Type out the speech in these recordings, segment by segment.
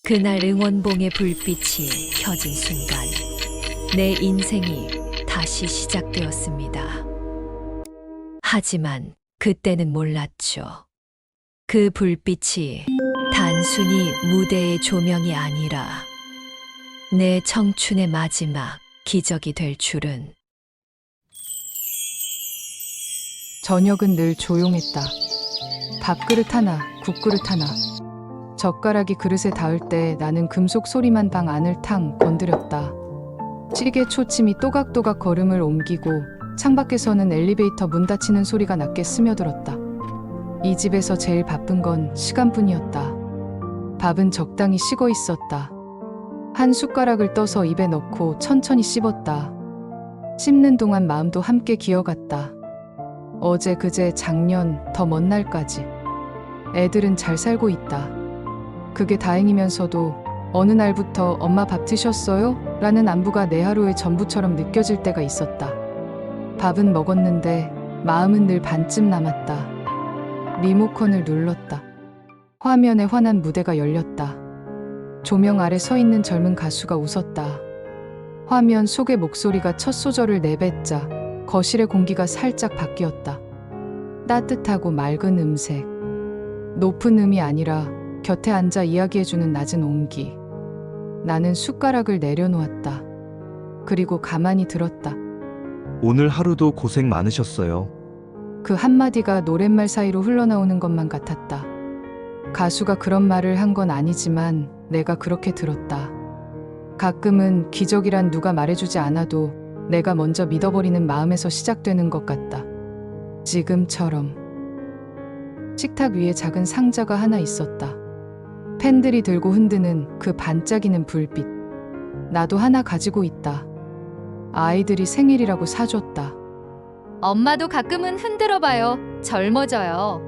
그날 응원봉의 불빛이 켜진 순간 내 인생이 다시 시작되었습니다. 하지만 그때는 몰랐죠. 그 불빛이 단순히 무대의 조명이 아니라 내 청춘의 마지막 기적이 될 줄은. 저녁은 늘 조용했다. 밥그릇 하나, 국그릇 하나. 젓가락이 그릇에 닿을 때 나는 금속 소리만 방 안을 탕 건드렸다. 찌개 초침이 또각또각 걸음을 옮기고 창밖에서는 엘리베이터 문 닫히는 소리가 낮게 스며들었다. 이 집에서 제일 바쁜 건 시간뿐이었다. 밥은 적당히 식어 있었다. 한 숟가락을 떠서 입에 넣고 천천히 씹었다. 씹는 동안 마음도 함께 기어갔다. 어제, 그제, 작년, 더 먼 날까지. 애들은 잘 살고 있다. 그게 다행이면서도 어느 날부터 엄마 밥 드셨어요? 라는 안부가 내 하루의 전부처럼 느껴질 때가 있었다. 밥은 먹었는데 마음은 늘 반쯤 남았다. 리모컨을 눌렀다. 화면에 환한 무대가 열렸다. 조명 아래 서 있는 젊은 가수가 웃었다. 화면 속의 목소리가 첫 소절을 내뱉자 거실의 공기가 살짝 바뀌었다. 따뜻하고 맑은 음색. 높은 음이 아니라 곁에 앉아 이야기해주는 낮은 온기. 나는 숟가락을 내려놓았다. 그리고 가만히 들었다. 오늘 하루도 고생 많으셨어요. 그 한마디가 노랫말 사이로 흘러나오는 것만 같았다. 가수가 그런 말을 한 건 아니지만 내가 그렇게 들었다. 가끔은 기적이란 누가 말해주지 않아도 내가 먼저 믿어버리는 마음에서 시작되는 것 같다. 지금처럼. 식탁 위에 작은 상자가 하나 있었다. 팬들이 들고 흔드는 그 반짝이는 불빛. 나도 하나 가지고 있다. 아이들이 생일이라고 사줬다. 엄마도 가끔은 흔들어봐요. 젊어져요.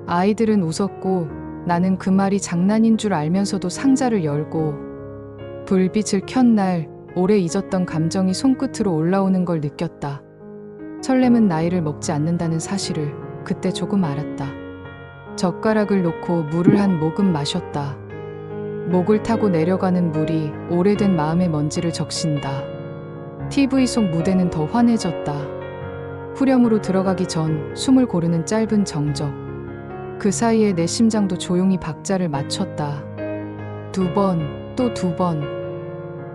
아이들은 웃었고 나는 그 말이 장난인 줄 알면서도 상자를 열고 불빛을 켠 날 오래 잊었던 감정이 손끝으로 올라오는 걸 느꼈다. 설렘은 나이를 먹지 않는다는 사실을 그때 조금 알았다. 젓가락을 놓고 물을 한 모금 마셨다. 목을 타고 내려가는 물이 오래된 마음의 먼지를 적신다. TV 속 무대는 더 환해졌다. 후렴으로 들어가기 전 숨을 고르는 짧은 정적. 그 사이에 내 심장도 조용히 박자를 맞췄다. 2번, 또 2번.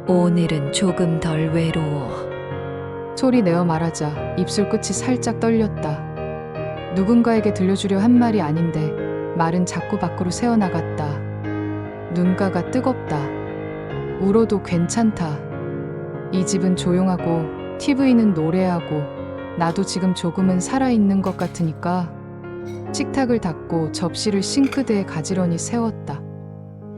오늘은 조금 덜 외로워. 소리 내어 말하자 입술 끝이 살짝 떨렸다. 누군가에게 들려주려 한 말이 아닌데 말은 자꾸 밖으로 새어나갔다. 눈가가 뜨겁다. 울어도 괜찮다. 이 집은 조용하고 TV는 노래하고 나도 지금 조금은 살아있는 것 같으니까 식탁을 닫고 접시를 싱크대에 가지런히 세웠다.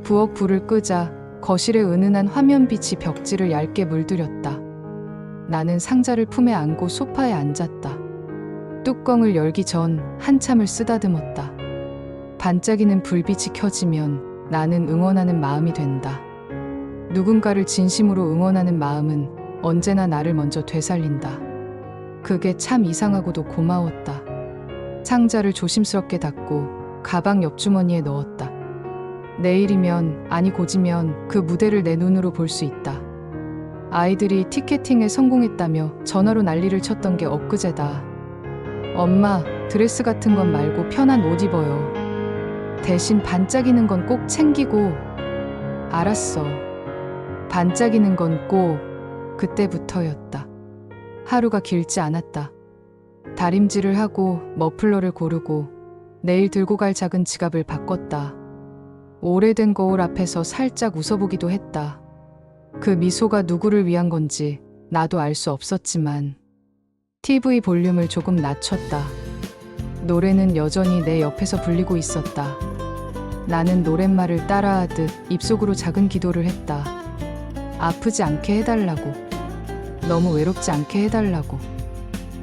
부엌 불을 끄자 거실의 은은한 화면빛이 벽지를 얇게 물들였다. 나는 상자를 품에 안고 소파에 앉았다. 뚜껑을 열기 전 한참을 쓰다듬었다. 반짝이는 불빛이 켜지면 나는 응원하는 마음이 된다. 누군가를 진심으로 응원하는 마음은 언제나 나를 먼저 되살린다. 그게 참 이상하고도 고마웠다. 상자를 조심스럽게 닫고 가방 옆주머니에 넣었다. 내일이면, 아니 고지면 그 무대를 내 눈으로 볼 수 있다. 아이들이 티켓팅에 성공했다며 전화로 난리를 쳤던 게 엊그제다. 엄마, 드레스 같은 건 말고 편한 옷 입어요. 대신 반짝이는 건 꼭 챙기고. 알았어. 반짝이는 건 꼭. 그때부터였다. 하루가 길지 않았다. 다림질을 하고 머플러를 고르고 내일 들고 갈 작은 지갑을 바꿨다. 오래된 거울 앞에서 살짝 웃어보기도 했다. 그 미소가 누구를 위한 건지 나도 알 수 없었지만 TV 볼륨을 조금 낮췄다. 노래는 여전히 내 옆에서 불리고 있었다. 나는 노랫말을 따라하듯 입속으로 작은 기도를 했다. 아프지 않게 해달라고. 너무 외롭지 않게 해달라고.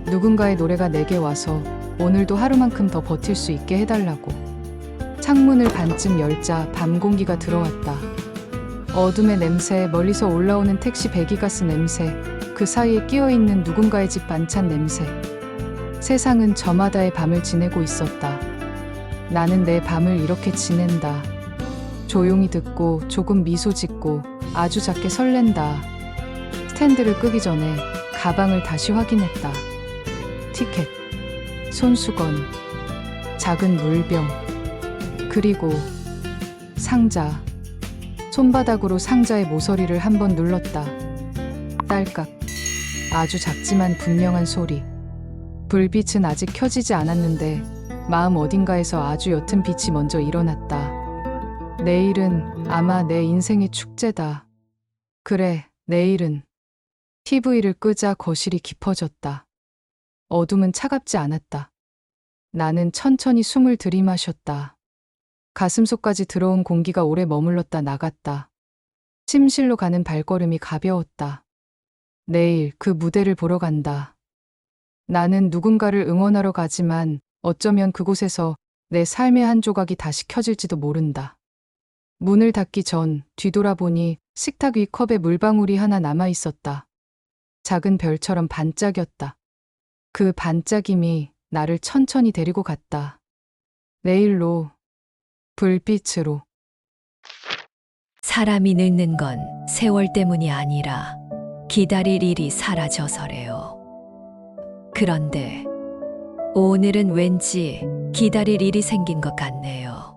누군가의 노래가 내게 와서 오늘도 하루만큼 더 버틸 수 있게 해달라고. 창문을 반쯤 열자 밤 공기가 들어왔다. 어둠의 냄새, 멀리서 올라오는 택시 배기가스 냄새, 그 사이에 끼어있는 누군가의 집 반찬 냄새. 세상은 저마다의 밤을 지내고 있었다. 나는 내 밤을 이렇게 지낸다. 조용히 듣고 조금 미소 짓고 아주 작게 설렌다. 스탠드를 끄기 전에 가방을 다시 확인했다. 티켓, 손수건, 작은 물병, 그리고 상자. 손바닥으로 상자의 모서리를 한번 눌렀다. 딸깍. 아주 작지만 분명한 소리. 불빛은 아직 켜지지 않았는데 마음 어딘가에서 아주 옅은 빛이 먼저 일어났다. 내일은 아마 내 인생의 축제다. 그래, 내일은. TV를 끄자 거실이 깊어졌다. 어둠은 차갑지 않았다. 나는 천천히 숨을 들이마셨다. 가슴속까지 들어온 공기가 오래 머물렀다 나갔다. 침실로 가는 발걸음이 가벼웠다. 내일 그 무대를 보러 간다. 나는 누군가를 응원하러 가지만 어쩌면 그곳에서 내 삶의 한 조각이 다시 켜질지도 모른다. 문을 닫기 전 뒤돌아보니 식탁 위 컵에 물방울이 하나 남아 있었다. 작은 별처럼 반짝였다. 그 반짝임이 나를 천천히 데리고 갔다. 내일로, 불빛으로. 사람이 늙는 건 세월 때문이 아니라 기다릴 일이 사라져서래요. 그런데 오늘은 왠지 기다릴 일이 생긴 것 같네요.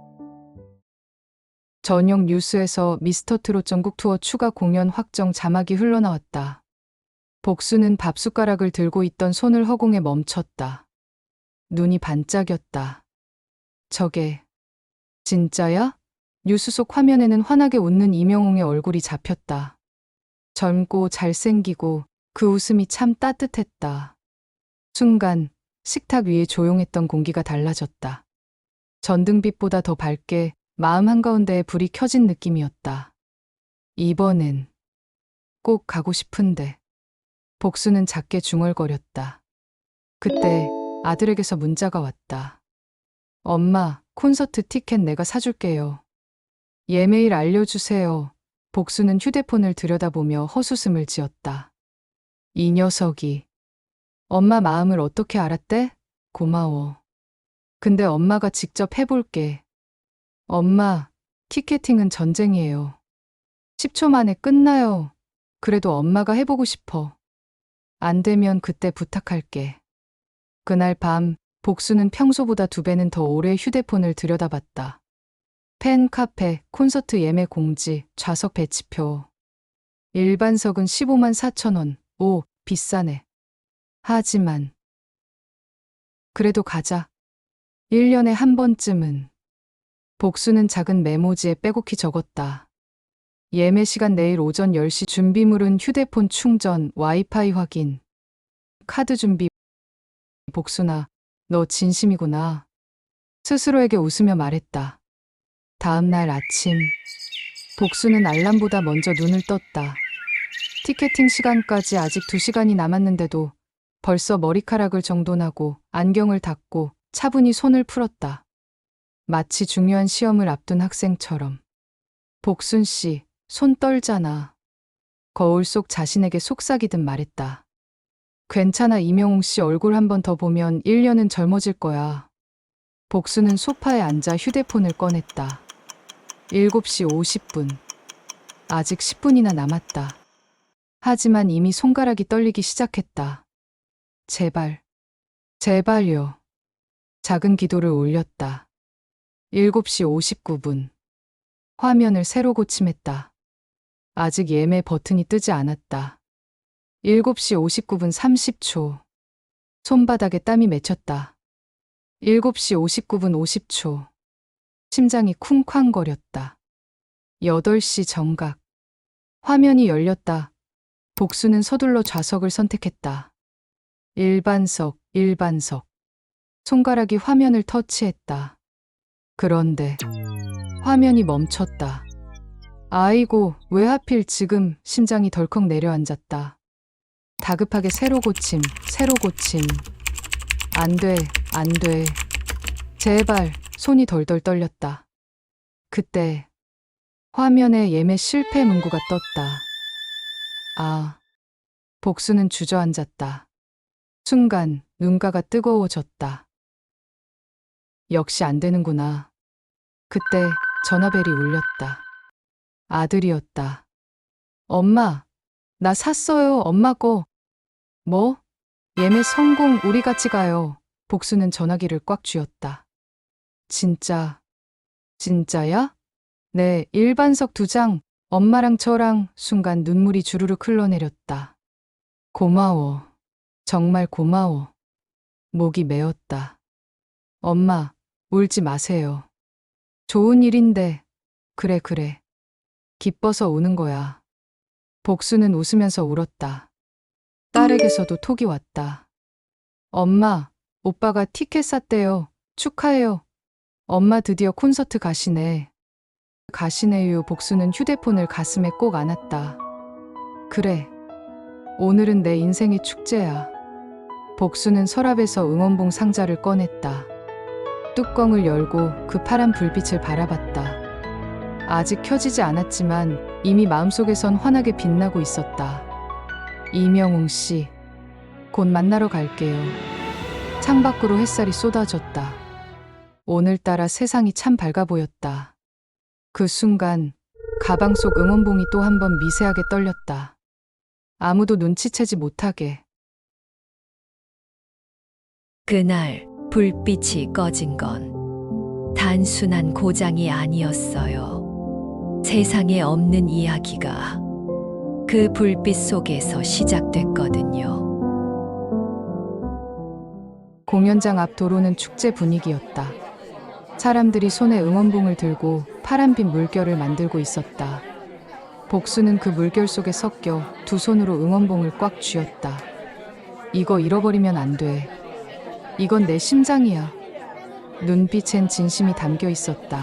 저녁 뉴스에서 미스터 트롯 전국 투어 추가 공연 확정 자막이 흘러나왔다. 복수는 밥숟가락을 들고 있던 손을 허공에 멈췄다. 눈이 반짝였다. 저게 진짜야? 뉴스 속 화면에는 환하게 웃는 이명웅의 얼굴이 잡혔다. 젊고 잘생기고 그 웃음이 참 따뜻했다. 순간 식탁 위에 조용했던 공기가 달라졌다. 전등빛보다 더 밝게 마음 한가운데에 불이 켜진 느낌이었다. 이번엔 꼭 가고 싶은데. 복수는 작게 중얼거렸다. 그때 아들에게서 문자가 왔다. 엄마, 콘서트 티켓 내가 사줄게요. 예매일 알려주세요. 복수는 휴대폰을 들여다보며 헛웃음을 지었다. 이 녀석이 엄마 마음을 어떻게 알았대? 고마워. 근데 엄마가 직접 해볼게. 엄마, 티켓팅은 전쟁이에요. 10초 만에 끝나요. 그래도 엄마가 해보고 싶어. 안 되면 그때 부탁할게. 그날 밤 복수는 평소보다 2배는 더 오래 휴대폰을 들여다봤다. 팬카페, 콘서트 예매 공지, 좌석 배치표. 일반석은 15만 4천 원. 오, 비싸네. 하지만 그래도 가자. 1년에 한 번쯤은. 복수는 작은 메모지에 빼곡히 적었다. 예매 시간 내일 오전 10시, 준비물은 휴대폰 충전, 와이파이 확인. 카드 준비. 복수나, 너 진심이구나. 스스로에게 웃으며 말했다. 다음 날 아침, 복수는 알람보다 먼저 눈을 떴다. 티켓팅 시간까지 아직 2시간이 남았는데도 벌써 머리카락을 정돈하고 안경을 닦고 차분히 손을 풀었다. 마치 중요한 시험을 앞둔 학생처럼. 복순 씨, 손 떨잖아. 거울 속 자신에게 속삭이듯 말했다. 괜찮아, 이명웅 씨 얼굴 한 번 더 보면 1년은 젊어질 거야. 복수는 소파에 앉아 휴대폰을 꺼냈다. 7시 50분. 아직 10분이나 남았다. 하지만 이미 손가락이 떨리기 시작했다. 제발, 제발요. 작은 기도를 올렸다. 7시 59분. 화면을 새로 고침했다. 아직 예매 버튼이 뜨지 않았다. 7시 59분 30초. 손바닥에 땀이 맺혔다. 7시 59분 50초. 심장이 쿵쾅거렸다. 8시 정각. 화면이 열렸다. 복수는 서둘러 좌석을 선택했다. 일반석, 일반석. 손가락이 화면을 터치했다. 그런데 화면이 멈췄다. 아이고, 왜 하필 지금? 심장이 덜컥 내려앉았다. 다급하게 새로 고침, 새로 고침. 안 돼, 안 돼. 제발. 손이 덜덜 떨렸다. 그때 화면에 예매 실패 문구가 떴다. 아, 복수는 주저앉았다. 순간 눈가가 뜨거워졌다. 역시 안 되는구나. 그때 전화벨이 울렸다. 아들이었다. 엄마, 나 샀어요, 엄마 거. 뭐? 예매 성공, 우리 같이 가요. 복수는 전화기를 꽉 쥐었다. 진짜야? 네, 일반석 2장. 엄마랑 저랑 순간 눈물이 주르륵 흘러내렸다. 고마워. 정말 고마워. 목이 메었다. 엄마, 울지 마세요. 좋은 일인데. 그래. 기뻐서 우는 거야. 복수는 웃으면서 울었다. 딸에게서도 톡이 왔다. 엄마, 오빠가 티켓 샀대요. 축하해요. 엄마 드디어 콘서트 가시네. 가시네요. 복수는 휴대폰을 가슴에 꼭 안았다. 그래. 오늘은 내 인생의 축제야. 복수는 서랍에서 응원봉 상자를 꺼냈다. 뚜껑을 열고 그 파란 불빛을 바라봤다. 아직 켜지지 않았지만 이미 마음속에선 환하게 빛나고 있었다. 이명웅 씨, 곧 만나러 갈게요. 창밖으로 햇살이 쏟아졌다. 오늘따라 세상이 참 밝아 보였다. 그 순간 가방 속 응원봉이 또 한 번 미세하게 떨렸다. 아무도 눈치채지 못하게. 그날 불빛이 꺼진 건 단순한 고장이 아니었어요. 세상에 없는 이야기가 그 불빛 속에서 시작됐거든요. 공연장 앞 도로는 축제 분위기였다. 사람들이 손에 응원봉을 들고 파란빛 물결을 만들고 있었다. 복수는 그 물결 속에 섞여 두 손으로 응원봉을 꽉 쥐었다. 이거 잃어버리면 안 돼. 이건 내 심장이야. 눈빛엔 진심이 담겨 있었다.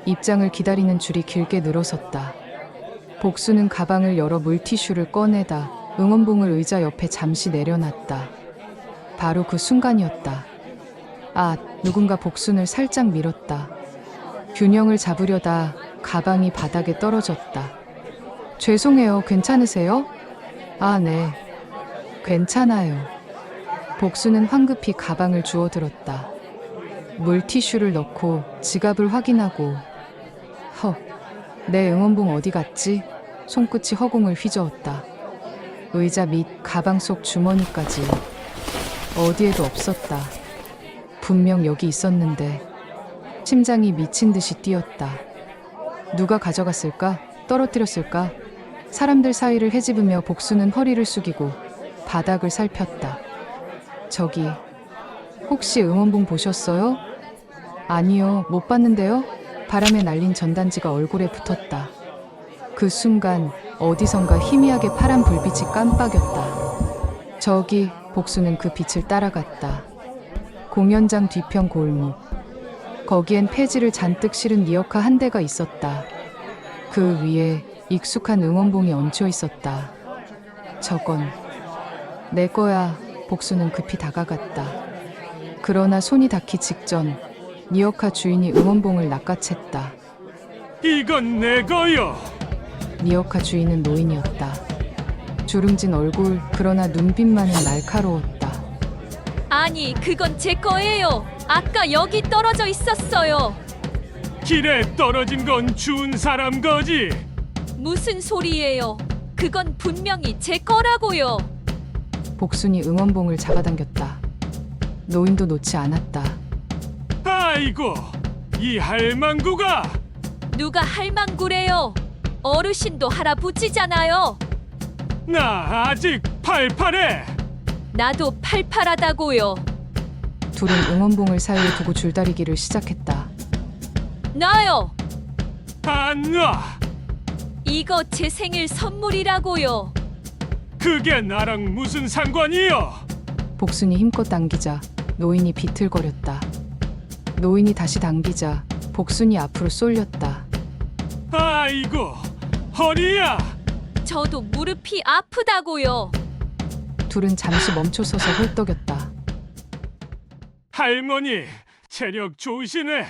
입장을 기다리는 줄이 길게 늘어섰다. 복수는 가방을 열어 물티슈를 꺼내다 응원봉을 의자 옆에 잠시 내려놨다. 바로 그 순간이었다. 아, 누군가 복순을 살짝 밀었다. 균형을 잡으려다 가방이 바닥에 떨어졌다. 죄송해요. 괜찮으세요? 아, 네. 괜찮아요. 복수는 황급히 가방을 주워들었다. 물티슈를 넣고 지갑을 확인하고 내 응원봉 어디 갔지? 손끝이 허공을 휘저었다. 의자 밑 가방 속 주머니까지 어디에도 없었다. 분명 여기 있었는데. 심장이 미친 듯이 뛰었다. 누가 가져갔을까? 떨어뜨렸을까? 사람들 사이를 헤집으며 복수는 허리를 숙이고 바닥을 살폈다. 저기, 혹시 응원봉 보셨어요? 아니요, 못 봤는데요? 바람에 날린 전단지가 얼굴에 붙었다. 그 순간 어디선가 희미하게 파란 불빛이 깜빡였다. 저기, 복수는 그 빛을 따라갔다. 공연장 뒤편 골목. 거기엔 폐지를 잔뜩 실은 리어카 한 대가 있었다. 그 위에 익숙한 응원봉이 얹혀 있었다. 저건 내 거야. 복수는 급히 다가갔다. 그러나 손이 닿기 직전 리어카 주인이 응원봉을 낚아챘다. 이건 내 거요. 리어카 주인은 노인이었다. 주름진 얼굴, 그러나 눈빛만은 날카로웠다. 아니, 그건 제 거예요. 아까 여기 떨어져 있었어요. 길에 떨어진 건 준 사람 거지. 무슨 소리예요? 그건 분명히 제 거라고요. 복순이 응원봉을 잡아당겼다. 노인도 놓지 않았다. 아이고, 이 할망구가. 누가 할망구래요? 어르신도 할아버지잖아요. 나 아직 팔팔해. 나도 팔팔하다고요. 둘은 응원봉을 사이에 두고 줄다리기를 시작했다. 나요. 안 놔. 이거 제 생일 선물이라고요. 그게 나랑 무슨 상관이요? 복순이 힘껏 당기자 노인이 비틀거렸다. 노인이 다시 당기자 복순이 앞으로 쏠렸다. 아이고, 허리야. 저도 무릎이 아프다고요. 둘은 잠시 멈춰서서 헐떡였다. 할머니, 체력 좋으시네.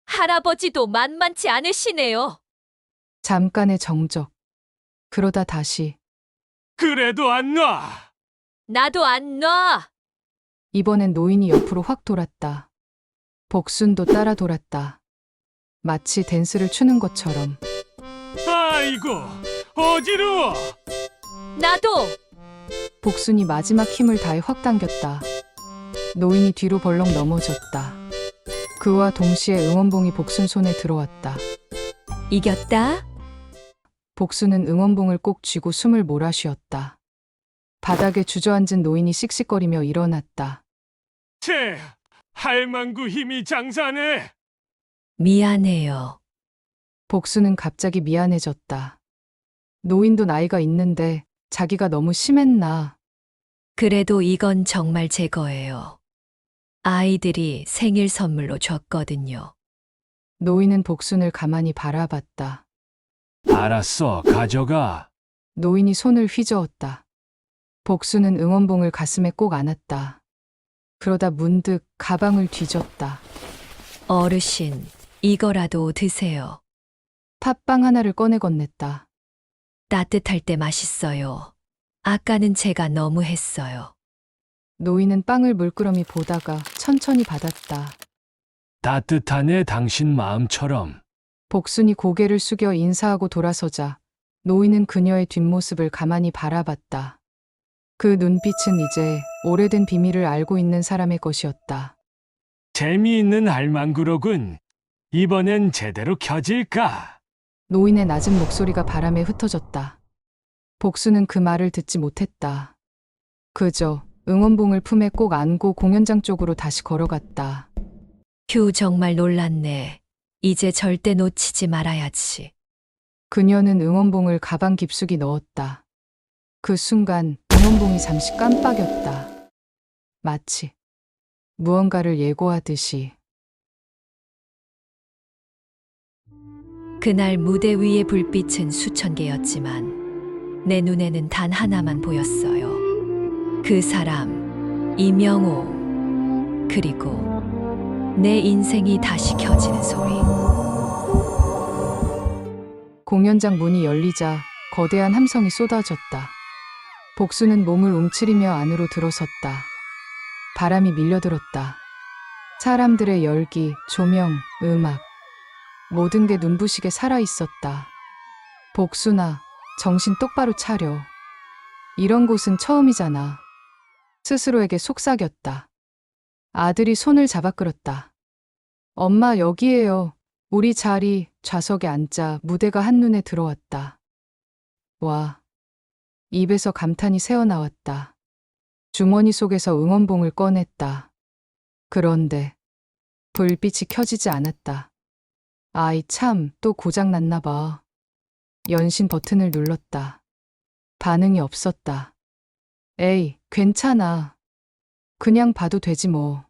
할아버지도 만만치 않으시네요. 잠깐의 정적. 그러다 다시. 그래도 안 놔. 나도 안 놔. 이번엔 노인이 옆으로 확 돌았다. 복순도 따라 돌았다. 마치 댄스를 추는 것처럼. 아이고, 어지러워. 나도. 복순이 마지막 힘을 다해 확 당겼다. 노인이 뒤로 벌렁 넘어졌다. 그와 동시에 응원봉이 복순 손에 들어왔다. 이겼다? 복순은 응원봉을 꼭 쥐고 숨을 몰아쉬었다. 바닥에 주저앉은 노인이 씩씩거리며 일어났다. 채, 할망구 힘이 장사네. 미안해요. 복순은 갑자기 미안해졌다. 노인도 나이가 있는데 자기가 너무 심했나. 그래도 이건 정말 제 거예요. 아이들이 생일 선물로 줬거든요. 노인은 복순을 가만히 바라봤다. 알았어, 가져가. 노인이 손을 휘저었다. 복순은 응원봉을 가슴에 꼭 안았다. 그러다 문득 가방을 뒤졌다. 어르신, 이거라도 드세요. 팥빵 하나를 꺼내 건넸다. 따뜻할 때 맛있어요. 아까는 제가 너무 했어요. 노인은 빵을 물끄러미 보다가 천천히 받았다. 따뜻하네, 당신 마음처럼. 복순이 고개를 숙여 인사하고 돌아서자 노인은 그녀의 뒷모습을 가만히 바라봤다. 그 눈빛은 이제 오래된 비밀을 알고 있는 사람의 것이었다. 재미있는 할망구로군. 이번엔 제대로 켜질까? 노인의 낮은 목소리가 바람에 흩어졌다. 복수는 그 말을 듣지 못했다. 그저 응원봉을 품에 꼭 안고 공연장 쪽으로 다시 걸어갔다. 휴, 정말 놀랐네. 이제 절대 놓치지 말아야지. 그녀는 응원봉을 가방 깊숙이 넣었다. 그 순간 응원봉이 잠시 깜빡였다. 마치 무언가를 예고하듯이. 그날 무대 위의 불빛은 수천 개였지만 내 눈에는 단 하나만 보였어요. 그 사람, 이명호. 그리고 내 인생이 다시 켜지는 소리. 공연장 문이 열리자 거대한 함성이 쏟아졌다. 복수는 몸을 움츠리며 안으로 들어섰다. 바람이 밀려들었다. 사람들의 열기, 조명, 음악, 모든 게 눈부시게 살아있었다. 복수나, 정신 똑바로 차려. 이런 곳은 처음이잖아. 스스로에게 속삭였다. 아들이 손을 잡아 끌었다. 엄마, 여기에요. 우리 자리, 좌석에 앉자. 무대가 한눈에 들어왔다. 와. 입에서 감탄이 새어나왔다. 주머니 속에서 응원봉을 꺼냈다. 그런데 불빛이 켜지지 않았다. 아이 참, 또 고장났나 봐. 연신 버튼을 눌렀다. 반응이 없었다. 에이, 괜찮아. 그냥 봐도 되지 뭐.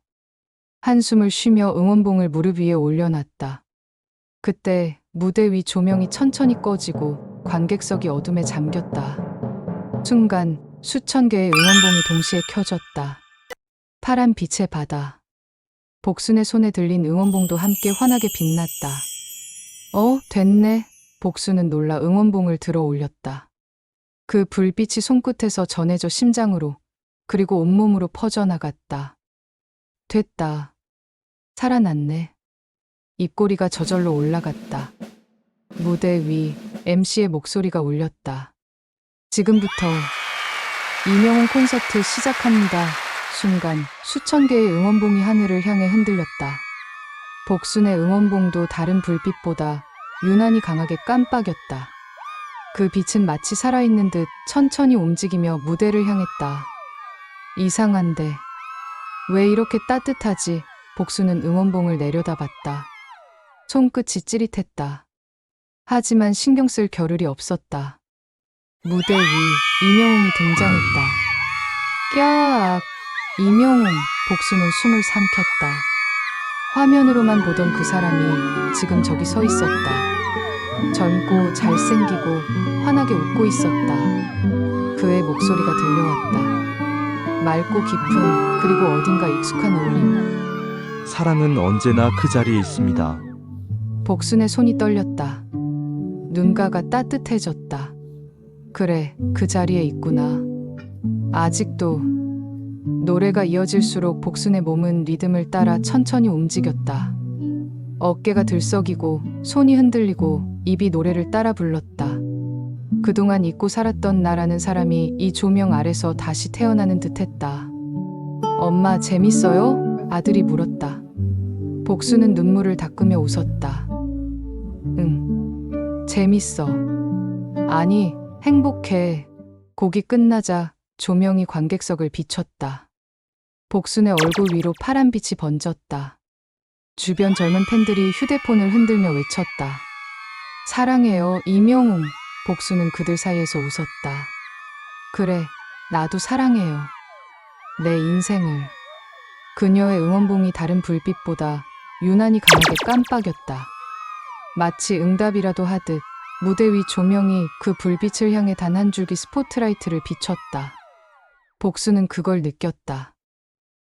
한숨을 쉬며 응원봉을 무릎 위에 올려놨다. 그때 무대 위 조명이 천천히 꺼지고 관객석이 어둠에 잠겼다. 순간 수천 개의 응원봉이 동시에 켜졌다. 파란 빛의 바다. 복순의 손에 들린 응원봉도 함께 환하게 빛났다. 됐네. 복순은 놀라 응원봉을 들어 올렸다. 그 불빛이 손끝에서 전해져 심장으로, 그리고 온몸으로 퍼져나갔다. 됐다. 살아났네. 입꼬리가 저절로 올라갔다. 무대 위 MC의 목소리가 울렸다. 지금부터 이명훈 콘서트 시작합니다. 순간 수천 개의 응원봉이 하늘을 향해 흔들렸다. 복순의 응원봉도 다른 불빛보다 유난히 강하게 깜빡였다. 그 빛은 마치 살아있는 듯 천천히 움직이며 무대를 향했다. 이상한데 왜 이렇게 따뜻하지? 복순은 응원봉을 내려다봤다. 손끝이 찌릿했다. 하지만 신경 쓸 겨를이 없었다. 무대 위 이명웅이 등장했다. 꺄악! 이명웅! 복순은 숨을 삼켰다. 화면으로만 보던 그 사람이 지금 저기 서 있었다. 젊고 잘생기고 환하게 웃고 있었다. 그의 목소리가 들려왔다. 맑고 깊은, 그리고 어딘가 익숙한 울림. 사랑은 언제나 그 자리에 있습니다. 복순의 손이 떨렸다. 눈가가 따뜻해졌다. 그래, 그 자리에 있구나. 아직도. 노래가 이어질수록 복순의 몸은 리듬을 따라 천천히 움직였다. 어깨가 들썩이고 손이 흔들리고 입이 노래를 따라 불렀다. 그동안 잊고 살았던 나라는 사람이 이 조명 아래서 다시 태어나는 듯했다. 엄마, 재밌어요? 아들이 물었다. 복수는 눈물을 닦으며 웃었다. 응, 재밌어. 아니, 행복해. 곡이 끝나자 조명이 관객석을 비췄다. 복순의 얼굴 위로 파란 빛이 번졌다. 주변 젊은 팬들이 휴대폰을 흔들며 외쳤다. 사랑해요, 이명웅. 복수는 그들 사이에서 웃었다. 그래, 나도 사랑해요. 내 인생을. 그녀의 응원봉이 다른 불빛보다 유난히 강하게 깜빡였다. 마치 응답이라도 하듯 무대 위 조명이 그 불빛을 향해 단 한 줄기 스포트라이트를 비췄다. 복수는 그걸 느꼈다.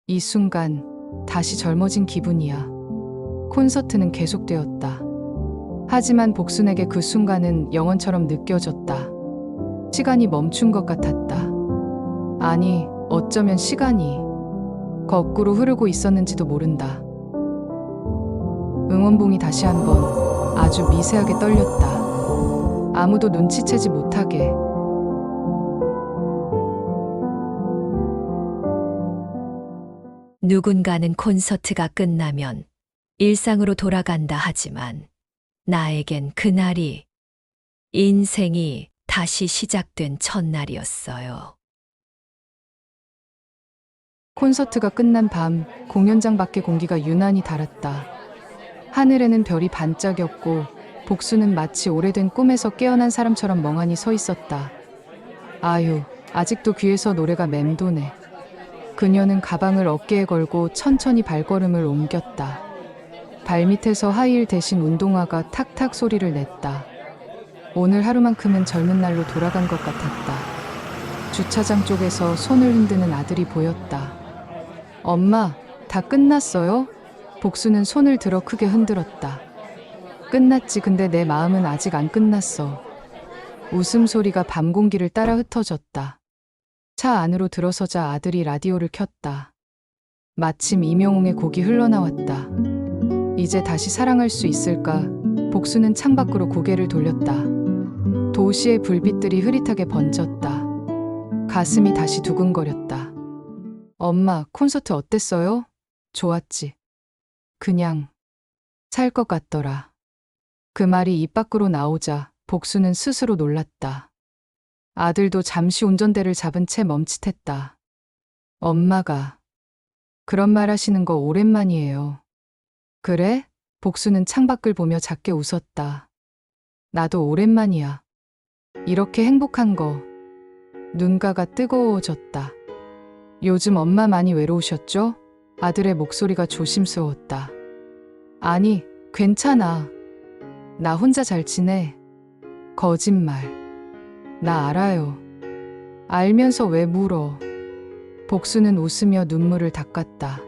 이 순간 다시 젊어진 기분이야. 콘서트는 계속되었다. 하지만 복순에게 그 순간은 영원처럼 느껴졌다. 시간이 멈춘 것 같았다. 아니, 어쩌면 시간이 거꾸로 흐르고 있었는지도 모른다. 응원봉이 다시 한번 아주 미세하게 떨렸다. 아무도 눈치채지 못하게. 누군가는 콘서트가 끝나면 일상으로 돌아간다 하지만 나에겐 그날이 인생이 다시 시작된 첫날이었어요. 콘서트가 끝난 밤 공연장 밖의 공기가 유난히 달았다. 하늘에는 별이 반짝였고 복수는 마치 오래된 꿈에서 깨어난 사람처럼 멍하니 서 있었다. 아유, 아직도 귀에서 노래가 맴도네. 그녀는 가방을 어깨에 걸고 천천히 발걸음을 옮겼다. 발밑에서 하이힐 대신 운동화가 탁탁 소리를 냈다. 오늘 하루만큼은 젊은 날로 돌아간 것 같았다. 주차장 쪽에서 손을 흔드는 아들이 보였다. 엄마, 다 끝났어요? 복수는 손을 들어 크게 흔들었다. 끝났지. 근데 내 마음은 아직 안 끝났어. 웃음소리가 밤 공기를 따라 흩어졌다. 차 안으로 들어서자 아들이 라디오를 켰다. 마침 이명웅의 곡이 흘러나왔다. 이제 다시 사랑할 수 있을까? 복수는 창밖으로 고개를 돌렸다. 도시의 불빛들이 흐릿하게 번졌다. 가슴이 다시 두근거렸다. 엄마, 콘서트 어땠어요? 좋았지. 그냥 살 것 같더라. 그 말이 입 밖으로 나오자 복수는 스스로 놀랐다. 아들도 잠시 운전대를 잡은 채 멈칫했다. 엄마가 그런 말 하시는 거 오랜만이에요. 그래? 복수는 창밖을 보며 작게 웃었다. 나도 오랜만이야. 이렇게 행복한 거. 눈가가 뜨거워졌다. 요즘 엄마 많이 외로우셨죠? 아들의 목소리가 조심스러웠다. 아니, 괜찮아. 나 혼자 잘 지내. 거짓말. 나 알아요. 알면서 왜 물어? 복수는 웃으며 눈물을 닦았다.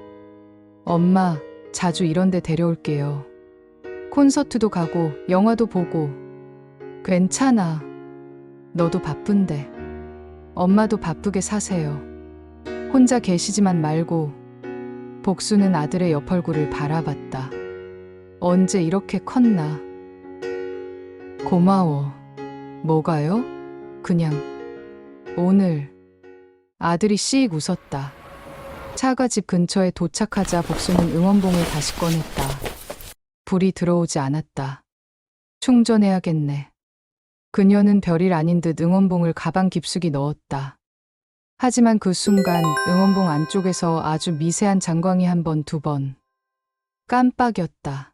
엄마, 자주 이런 데 데려올게요. 콘서트도 가고 영화도 보고. 괜찮아. 너도 바쁜데. 엄마도 바쁘게 사세요. 혼자 계시지만 말고. 복수는 아들의 옆 얼굴을 바라봤다. 언제 이렇게 컸나? 고마워. 뭐가요? 그냥 오늘. 아들이 씩 웃었다. 차가 집 근처에 도착하자 복수는 응원봉을 다시 꺼냈다. 불이 들어오지 않았다. 충전해야겠네. 그녀는 별일 아닌 듯 응원봉을 가방 깊숙이 넣었다. 하지만 그 순간 응원봉 안쪽에서 아주 미세한 장광이 한 번, 두 번 깜빡였다.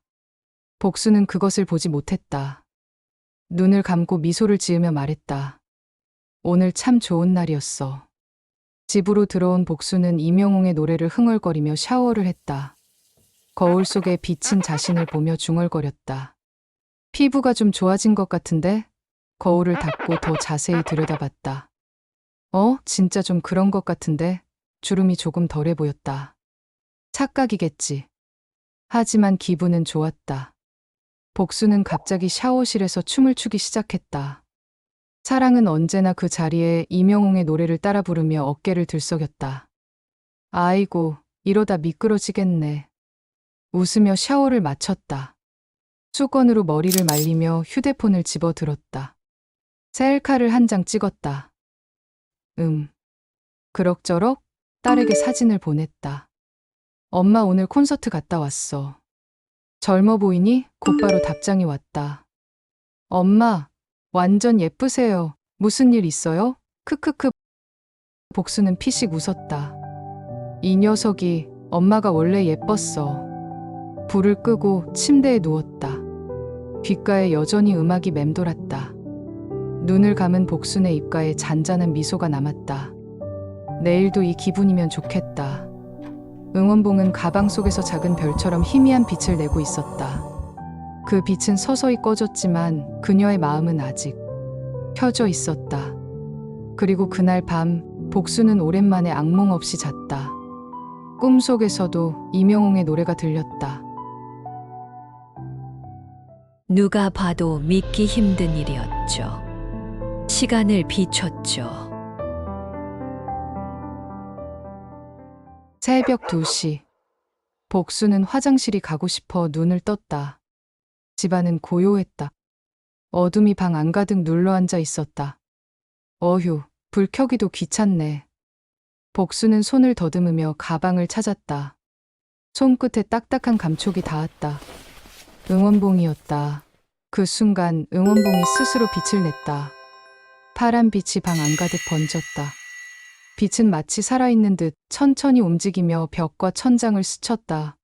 복수는 그것을 보지 못했다. 눈을 감고 미소를 지으며 말했다. 오늘 참 좋은 날이었어. 집으로 들어온 복수는 이명웅의 노래를 흥얼거리며 샤워를 했다. 거울 속에 비친 자신을 보며 중얼거렸다. 피부가 좀 좋아진 것 같은데? 거울을 닫고 더 자세히 들여다봤다. 진짜 좀 그런 것 같은데? 주름이 조금 덜해 보였다. 착각이겠지. 하지만 기분은 좋았다. 복수는 갑자기 샤워실에서 춤을 추기 시작했다. 사랑은 언제나 그 자리에 이명웅의 노래를 따라 부르며 어깨를 들썩였다. 아이고, 이러다 미끄러지겠네. 웃으며 샤워를 마쳤다. 수건으로 머리를 말리며 휴대폰을 집어들었다. 셀카를 한 장 찍었다. 그럭저럭 딸에게 사진을 보냈다. 엄마 오늘 콘서트 갔다 왔어. 젊어 보이니? 곧바로 답장이 왔다. 엄마, 완전 예쁘세요. 무슨 일 있어요? 크크크. 복수는 피식 웃었다. 이 녀석이 엄마가 원래 예뻤어. 불을 끄고 침대에 누웠다. 귓가에 여전히 음악이 맴돌았다. 눈을 감은 복순의 입가에 잔잔한 미소가 남았다. 내일도 이 기분이면 좋겠다. 응원봉은 가방 속에서 작은 별처럼 희미한 빛을 내고 있었다. 그 빛은 서서히 꺼졌지만 그녀의 마음은 아직 켜져 있었다. 그리고 그날 밤 복수는 오랜만에 악몽 없이 잤다. 꿈속에서도 이명웅의 노래가 들렸다. 누가 봐도 믿기 힘든 일이었죠. 시간을 비췄죠. 새벽 2시. 복수는 화장실이 가고 싶어 눈을 떴다. 집안은 고요했다. 어둠이 방 안가득 눌러앉아 있었다. 어휴, 불 켜기도 귀찮네. 복수는 손을 더듬으며 가방을 찾았다. 손끝에 딱딱한 감촉이 닿았다. 응원봉이었다. 그 순간 응원봉이 스스로 빛을 냈다. 파란 빛이 방 안가득 번졌다. 빛은 마치 살아있는 듯 천천히 움직이며 벽과 천장을 스쳤다.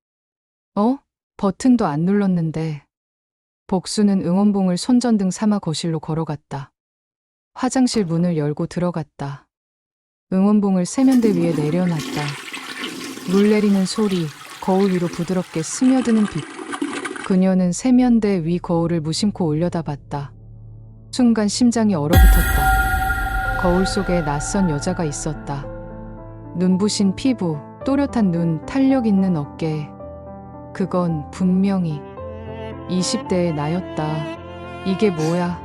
버튼도 안 눌렀는데. 복수는 응원봉을 손전등 삼아 거실로 걸어갔다. 화장실 문을 열고 들어갔다. 응원봉을 세면대 위에 내려놨다. 물 내리는 소리, 거울 위로 부드럽게 스며드는 빛. 그녀는 세면대 위 거울을 무심코 올려다봤다. 순간 심장이 얼어붙었다. 거울 속에 낯선 여자가 있었다. 눈부신 피부, 또렷한 눈, 탄력 있는 어깨. 그건 분명히 20대의 나였다. 이게 뭐야?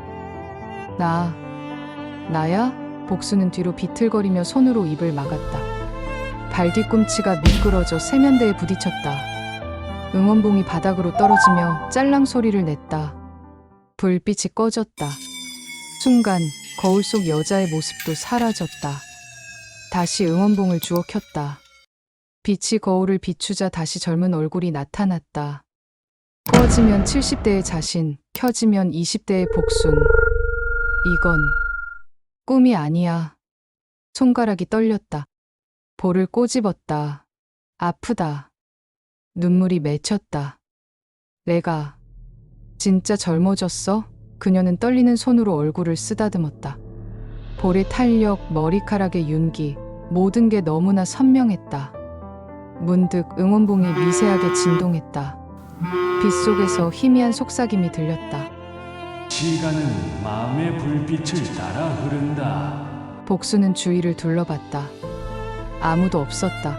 나야? 복수는 뒤로 비틀거리며 손으로 입을 막았다. 발 뒤꿈치가 미끄러져 세면대에 부딪혔다. 응원봉이 바닥으로 떨어지며 짤랑 소리를 냈다. 불빛이 꺼졌다. 순간 거울 속 여자의 모습도 사라졌다. 다시 응원봉을 주워 켰다. 빛이 거울을 비추자 다시 젊은 얼굴이 나타났다. 꺼지면 70대의 자신, 켜지면 20대의 복순. 이건 꿈이 아니야. 손가락이 떨렸다. 볼을 꼬집었다. 아프다. 눈물이 맺혔다. 내가 진짜 젊어졌어? 그녀는 떨리는 손으로 얼굴을 쓰다듬었다. 볼의 탄력, 머리카락의 윤기, 모든 게 너무나 선명했다. 문득 응원봉이 미세하게 진동했다. 빛 속에서 희미한 속삭임이 들렸다. 시간은 마음의 불빛을 따라 흐른다. 복수는 주위를 둘러봤다. 아무도 없었다.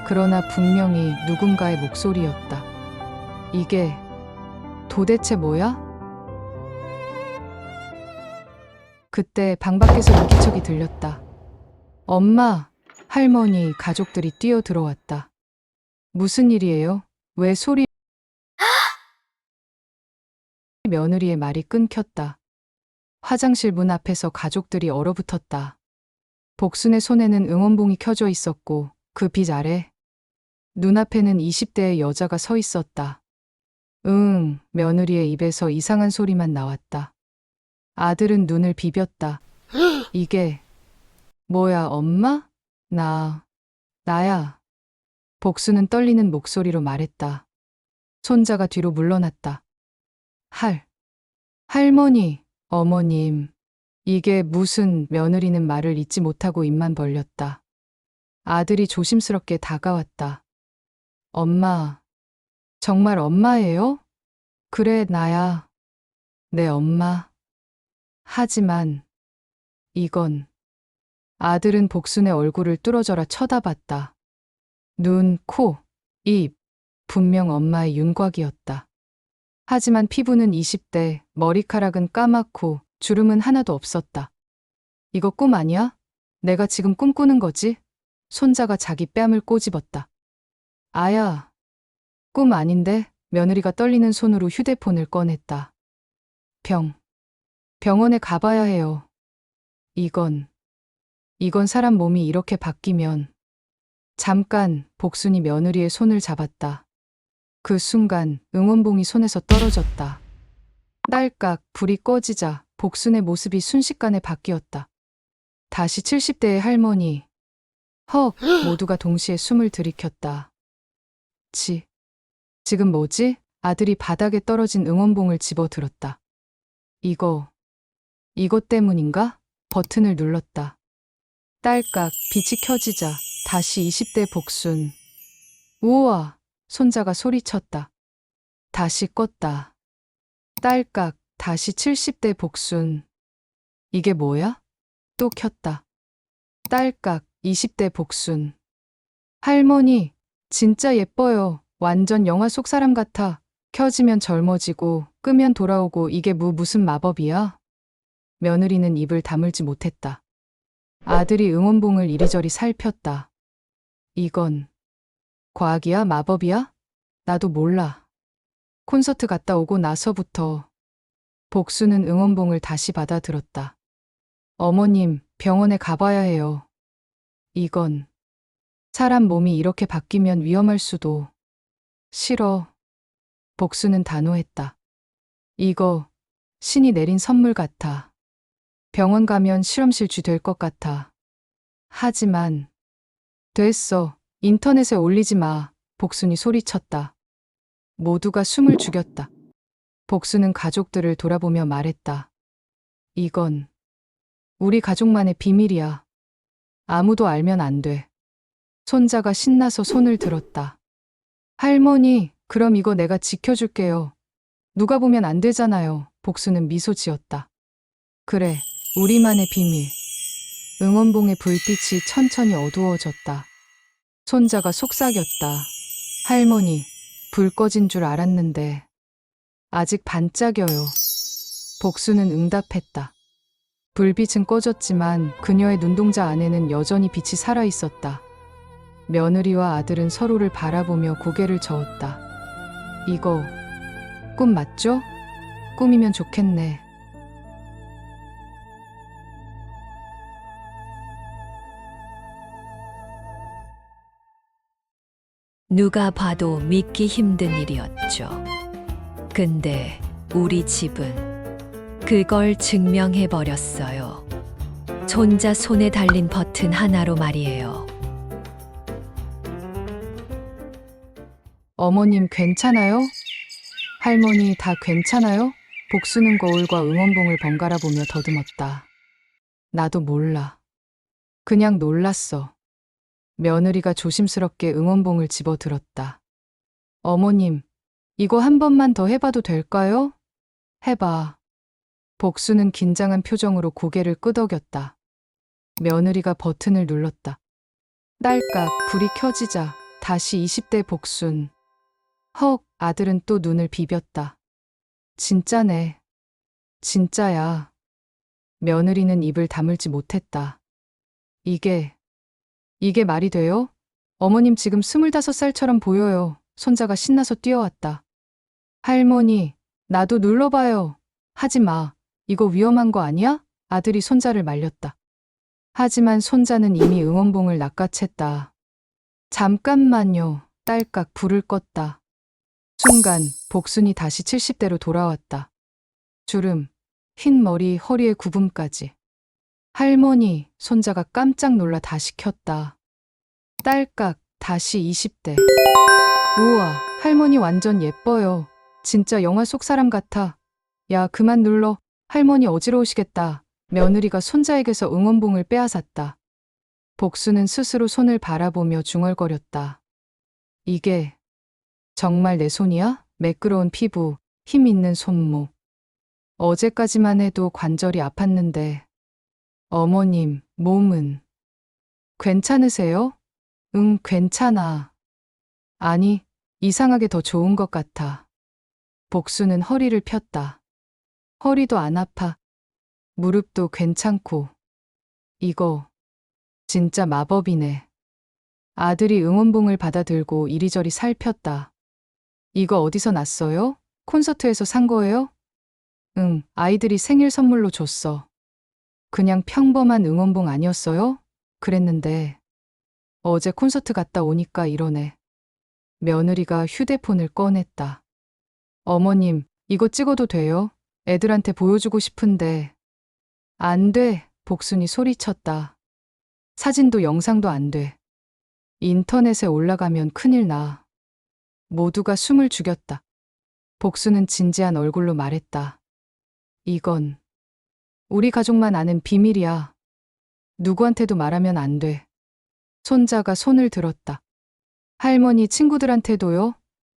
그러나 분명히 누군가의 목소리였다. 이게 도대체 뭐야? 그때 방 밖에서 물기척이 들렸다. 엄마, 할머니, 가족들이 뛰어 들어왔다. 무슨 일이에요? 왜 소리? 며느리의 말이 끊겼다. 화장실 문 앞에서 가족들이 얼어붙었다. 복순의 손에는 응원봉이 켜져 있었고 그 빛 아래 눈앞에는 20대의 여자가 서 있었다. 며느리의 입에서 이상한 소리만 나왔다. 아들은 눈을 비볐다. 이게 뭐야, 엄마? 나야. 복수는 떨리는 목소리로 말했다. 손자가 뒤로 물러났다. 할머니, 어머님. 이게 무슨. 며느리는 말을 잇지 못하고 입만 벌렸다. 아들이 조심스럽게 다가왔다. 엄마, 정말 엄마예요? 그래, 나야. 내 엄마. 하지만 이건. 아들은 복순의 얼굴을 뚫어져라 쳐다봤다. 눈, 코, 입. 분명 엄마의 윤곽이었다. 하지만 피부는 20대, 머리카락은 까맣고 주름은 하나도 없었다. 이거 꿈 아니야? 내가 지금 꿈꾸는 거지? 손자가 자기 뺨을 꼬집었다. 아야, 꿈 아닌데? 며느리가 떨리는 손으로 휴대폰을 꺼냈다. 병원에 가봐야 해요. 이건 사람 몸이 이렇게 바뀌면. 잠깐 복순이 며느리의 손을 잡았다. 그 순간 응원봉이 손에서 떨어졌다. 딸깍 불이 꺼지자 복순의 모습이 순식간에 바뀌었다. 다시 70대의 할머니. 헉, 모두가 동시에 숨을 들이켰다. 지금 뭐지? 아들이 바닥에 떨어진 응원봉을 집어들었다. 이거 때문인가? 버튼을 눌렀다. 딸깍 빛이 켜지자 다시 20대 복순. 우와! 손자가 소리쳤다. 다시 껐다. 딸깍 다시 70대 복순. 이게 뭐야? 또 켰다. 딸깍 20대 복순. 할머니, 진짜 예뻐요. 완전 영화 속 사람 같아. 켜지면 젊어지고 끄면 돌아오고 이게 무슨 마법이야? 며느리는 입을 다물지 못했다. 아들이 응원봉을 이리저리 살폈다. 이건 과학이야? 마법이야? 나도 몰라. 콘서트 갔다 오고 나서부터 복수는 응원봉을 다시 받아들었다. 어머님, 병원에 가봐야 해요. 이건 사람 몸이 이렇게 바뀌면 위험할 수도. 싫어. 복수는 단호했다. 이거 신이 내린 선물 같아. 병원 가면 실험실 쥐 될 것 같아. 하지만 됐어. 인터넷에 올리지 마. 복순이 소리쳤다. 모두가 숨을 죽였다. 복수는 가족들을 돌아보며 말했다. 이건 우리 가족만의 비밀이야. 아무도 알면 안 돼. 손자가 신나서 손을 들었다. 할머니, 그럼 이거 내가 지켜줄게요. 누가 보면 안 되잖아요. 복수는 미소 지었다. 그래, 우리만의 비밀. 응원봉의 불빛이 천천히 어두워졌다. 손자가 속삭였다. 할머니, 불 꺼진 줄 알았는데 아직 반짝여요. 복수는 응답했다. 불빛은 꺼졌지만 그녀의 눈동자 안에는 여전히 빛이 살아있었다. 며느리와 아들은 서로를 바라보며 고개를 저었다. 이거 꿈 맞죠? 꿈이면 좋겠네. 누가 봐도 믿기 힘든 일이었죠. 근데 우리 집은 그걸 증명해 버렸어요. 손자 손에 달린 버튼 하나로 말이에요. 어머님 괜찮아요? 할머니 다 괜찮아요? 복수는 거울과 응원봉을 번갈아 보며 더듬었다. 나도 몰라. 그냥 놀랐어. 며느리가 조심스럽게 응원봉을 집어들었다. 어머님, 이거 한 번만 더 해봐도 될까요? 해봐. 복수는 긴장한 표정으로 고개를 끄덕였다. 며느리가 버튼을 눌렀다. 딸깍 불이 켜지자 다시 20대 복순. 헉, 아들은 또 눈을 비볐다. 진짜네. 진짜야. 며느리는 입을 다물지 못했다. 이게 말이 돼요? 어머님 지금 25살처럼 보여요. 손자가 신나서 뛰어왔다. 할머니, 나도 눌러봐요. 하지 마. 이거 위험한 거 아니야? 아들이 손자를 말렸다. 하지만 손자는 이미 응원봉을 낚아챘다. 잠깐만요. 딸깍 불을 껐다. 순간 복순이 다시 70대로 돌아왔다. 주름, 흰 머리, 허리에 구분까지. 할머니, 손자가 깜짝 놀라 다시 켰다. 딸깍 다시 20대. 우와, 할머니 완전 예뻐요. 진짜 영화 속 사람 같아. 야, 그만 눌러. 할머니 어지러우시겠다. 며느리가 손자에게서 응원봉을 빼앗았다. 복수는 스스로 손을 바라보며 중얼거렸다. 이게 정말 내 손이야? 매끄러운 피부, 힘 있는 손목. 어제까지만 해도 관절이 아팠는데. 어머님, 몸은 괜찮으세요? 응, 괜찮아. 아니, 이상하게 더 좋은 것 같아. 복수는 허리를 폈다. 허리도 안 아파. 무릎도 괜찮고. 이거 진짜 마법이네. 아들이 응원봉을 받아들고 이리저리 살폈다. 이거 어디서 났어요? 콘서트에서 산 거예요? 응, 아이들이 생일 선물로 줬어. 그냥 평범한 응원봉 아니었어요? 그랬는데 어제 콘서트 갔다 오니까 이러네. 며느리가 휴대폰을 꺼냈다. 어머님, 이거 찍어도 돼요? 애들한테 보여주고 싶은데. 안 돼, 복순이 소리쳤다. 사진도 영상도 안 돼. 인터넷에 올라가면 큰일 나. 모두가 숨을 죽였다. 복수는 진지한 얼굴로 말했다. 이건 우리 가족만 아는 비밀이야. 누구한테도 말하면 안 돼. 손자가 손을 들었다. 할머니 친구들한테도요?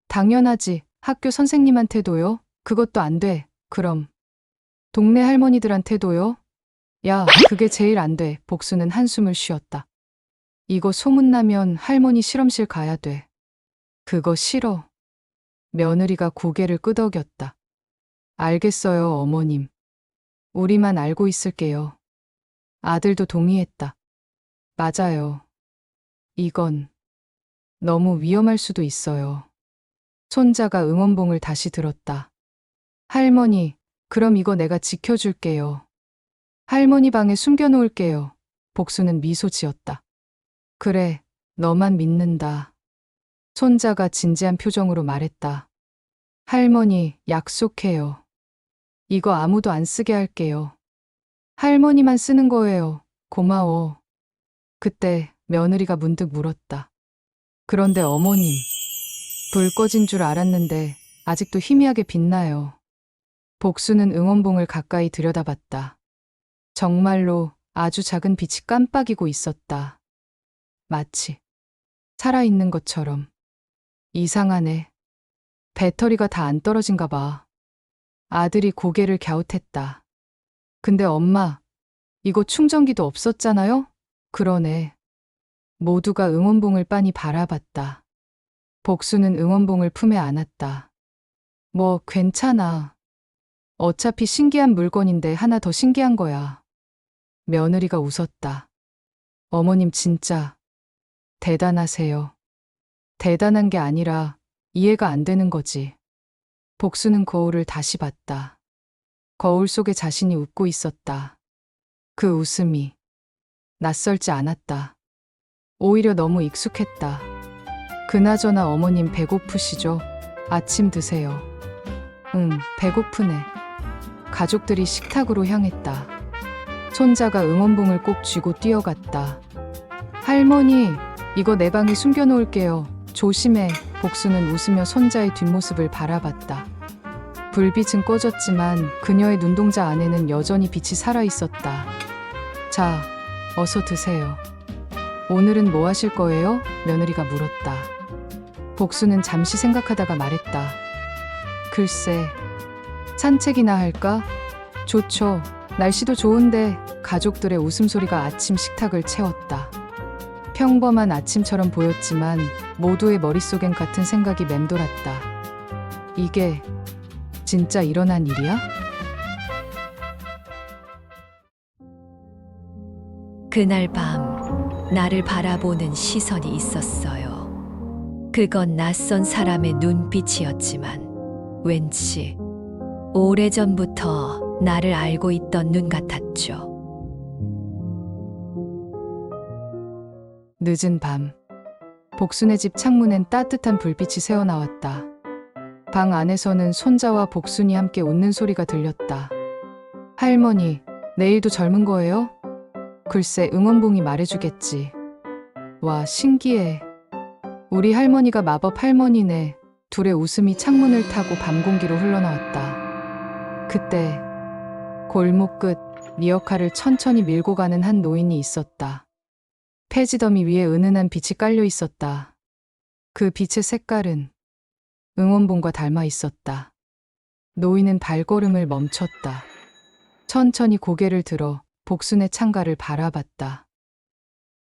당연하지. 학교 선생님한테도요? 그것도 안 돼. 그럼 동네 할머니들한테도요? 야, 그게 제일 안 돼. 복수는 한숨을 쉬었다. 이거 소문나면 할머니 실험실 가야 돼. 그거 싫어. 며느리가 고개를 끄덕였다. 알겠어요, 어머님. 우리만 알고 있을게요. 아들도 동의했다. 맞아요. 이건 너무 위험할 수도 있어요. 손자가 응원봉을 다시 들었다. 할머니, 그럼 이거 내가 지켜줄게요. 할머니 방에 숨겨놓을게요. 복수는 미소 지었다. 그래, 너만 믿는다. 손자가 진지한 표정으로 말했다. 할머니, 약속해요. 이거 아무도 안 쓰게 할게요. 할머니만 쓰는 거예요. 고마워. 그때 며느리가 문득 물었다. 그런데 어머님, 불 꺼진 줄 알았는데 아직도 희미하게 빛나요. 복수는 응원봉을 가까이 들여다봤다. 정말로 아주 작은 빛이 깜빡이고 있었다. 마치 살아있는 것처럼. 이상하네. 배터리가 다 안 떨어진가 봐. 아들이 고개를 갸웃했다. 근데 엄마, 이거 충전기도 없었잖아요? 그러네. 모두가 응원봉을 빤히 바라봤다. 복수는 응원봉을 품에 안았다. 뭐, 괜찮아. 어차피 신기한 물건인데 하나 더 신기한 거야. 며느리가 웃었다. 어머님 진짜 대단하세요. 대단한 게 아니라 이해가 안 되는 거지. 복수는 거울을 다시 봤다. 거울 속에 자신이 웃고 있었다. 그 웃음이 낯설지 않았다. 오히려 너무 익숙했다. 그나저나 어머님 배고프시죠? 아침 드세요. 응, 배고프네. 가족들이 식탁으로 향했다. 손자가 응원봉을 꼭 쥐고 뛰어갔다. 할머니, 이거 내 방에 숨겨놓을게요. 조심해. 복수는 웃으며 손자의 뒷모습을 바라봤다. 불빛은 꺼졌지만 그녀의 눈동자 안에는 여전히 빛이 살아있었다. 자, 어서 드세요. 오늘은 뭐 하실 거예요? 며느리가 물었다. 복수는 잠시 생각하다가 말했다. 글쎄, 산책이나 할까? 좋죠. 날씨도 좋은데. 가족들의 웃음소리가 아침 식탁을 채웠다. 평범한 아침처럼 보였지만 모두의 머릿속엔 같은 생각이 맴돌았다. 이게 진짜 일어난 일이야? 그날 밤 나를 바라보는 시선이 있었어요. 그건 낯선 사람의 눈빛이었지만 왠지 오래전부터 나를 알고 있던 눈 같았죠. 늦은 밤, 복순의 집 창문엔 따뜻한 불빛이 새어나왔다. 방 안에서는 손자와 복순이 함께 웃는 소리가 들렸다. 할머니, 내일도 젊은 거예요? 글쎄, 응원봉이 말해주겠지. 와, 신기해. 우리 할머니가 마법 할머니네. 둘의 웃음이 창문을 타고 밤 공기로 흘러나왔다. 그때 골목 끝 리어카를 천천히 밀고 가는 한 노인이 있었다. 폐지더미 위에 은은한 빛이 깔려 있었다. 그 빛의 색깔은 응원봉과 닮아 있었다. 노인은 발걸음을 멈췄다. 천천히 고개를 들어 복순의 창가를 바라봤다.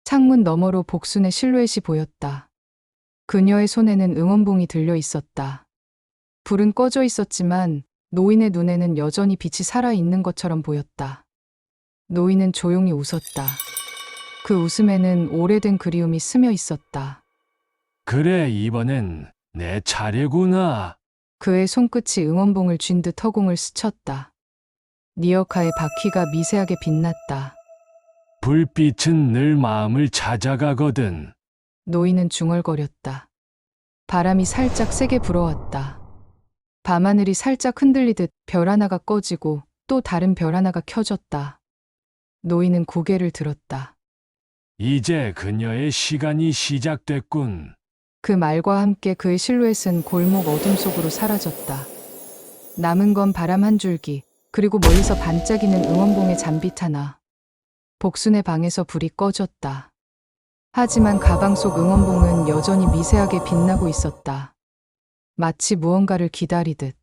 창문 너머로 복순의 실루엣이 보였다. 그녀의 손에는 응원봉이 들려 있었다. 불은 꺼져 있었지만 노인의 눈에는 여전히 빛이 살아있는 것처럼 보였다. 노인은 조용히 웃었다. 그 웃음에는 오래된 그리움이 스며 있었다. 그래, 이번엔 내 차례구나. 그의 손끝이 응원봉을 쥔 듯 허공을 스쳤다. 리어카의 바퀴가 미세하게 빛났다. 불빛은 늘 마음을 찾아가거든. 노인은 중얼거렸다. 바람이 살짝 세게 불어왔다. 밤하늘이 살짝 흔들리듯 별 하나가 꺼지고 또 다른 별 하나가 켜졌다. 노인은 고개를 들었다. 이제 그녀의 시간이 시작됐군. 그 말과 함께 그의 실루엣은 골목 어둠 속으로 사라졌다. 남은 건 바람 한 줄기, 그리고 멀리서 반짝이는 응원봉의 잔빛 하나. 복순의 방에서 불이 꺼졌다. 하지만 가방 속 응원봉은 여전히 미세하게 빛나고 있었다. 마치 무언가를 기다리듯.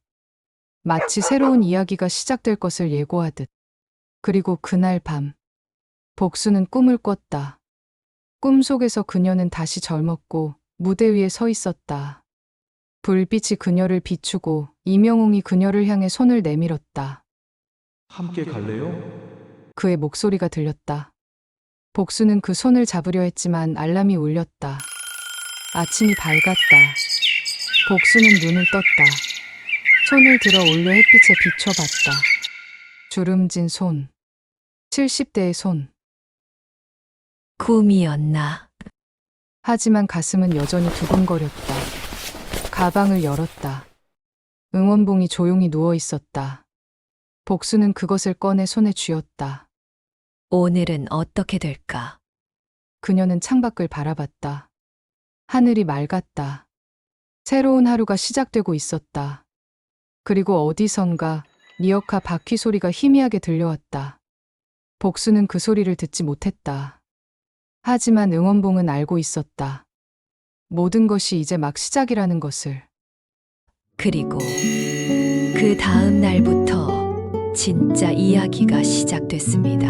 마치 새로운 이야기가 시작될 것을 예고하듯. 그리고 그날 밤, 복순은 꿈을 꿨다. 꿈속에서 그녀는 다시 젊었고 무대 위에 서 있었다. 불빛이 그녀를 비추고 이명웅이 그녀를 향해 손을 내밀었다. 함께 갈래요? 그의 목소리가 들렸다. 복수는 그 손을 잡으려 했지만 알람이 울렸다. 아침이 밝았다. 복수는 눈을 떴다. 손을 들어 올려 햇빛에 비춰봤다. 주름진 손. 70대의 손. 꿈이었나? 하지만 가슴은 여전히 두근거렸다. 가방을 열었다. 응원봉이 조용히 누워 있었다. 복수는 그것을 꺼내 손에 쥐었다. 오늘은 어떻게 될까? 그녀는 창밖을 바라봤다. 하늘이 맑았다. 새로운 하루가 시작되고 있었다. 그리고 어디선가 리어카 바퀴 소리가 희미하게 들려왔다. 복수는 그 소리를 듣지 못했다. 하지만 응원봉은 알고 있었다. 모든 것이 이제 막 시작이라는 것을. 그리고 그 다음 날부터 진짜 이야기가 시작됐습니다.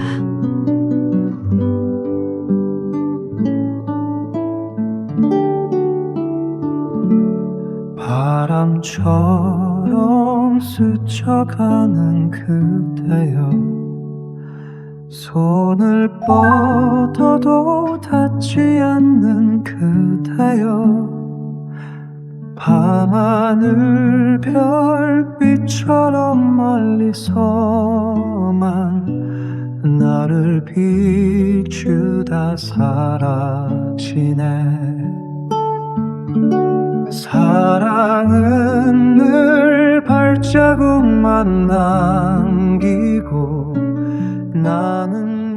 바람처럼 스쳐가는 그대여 손을 뻗어도 닿지 않는 그대여 밤하늘 별빛처럼 멀리서만 나를 비추다 사라지네 사랑은 늘 발자국만 남기고 나는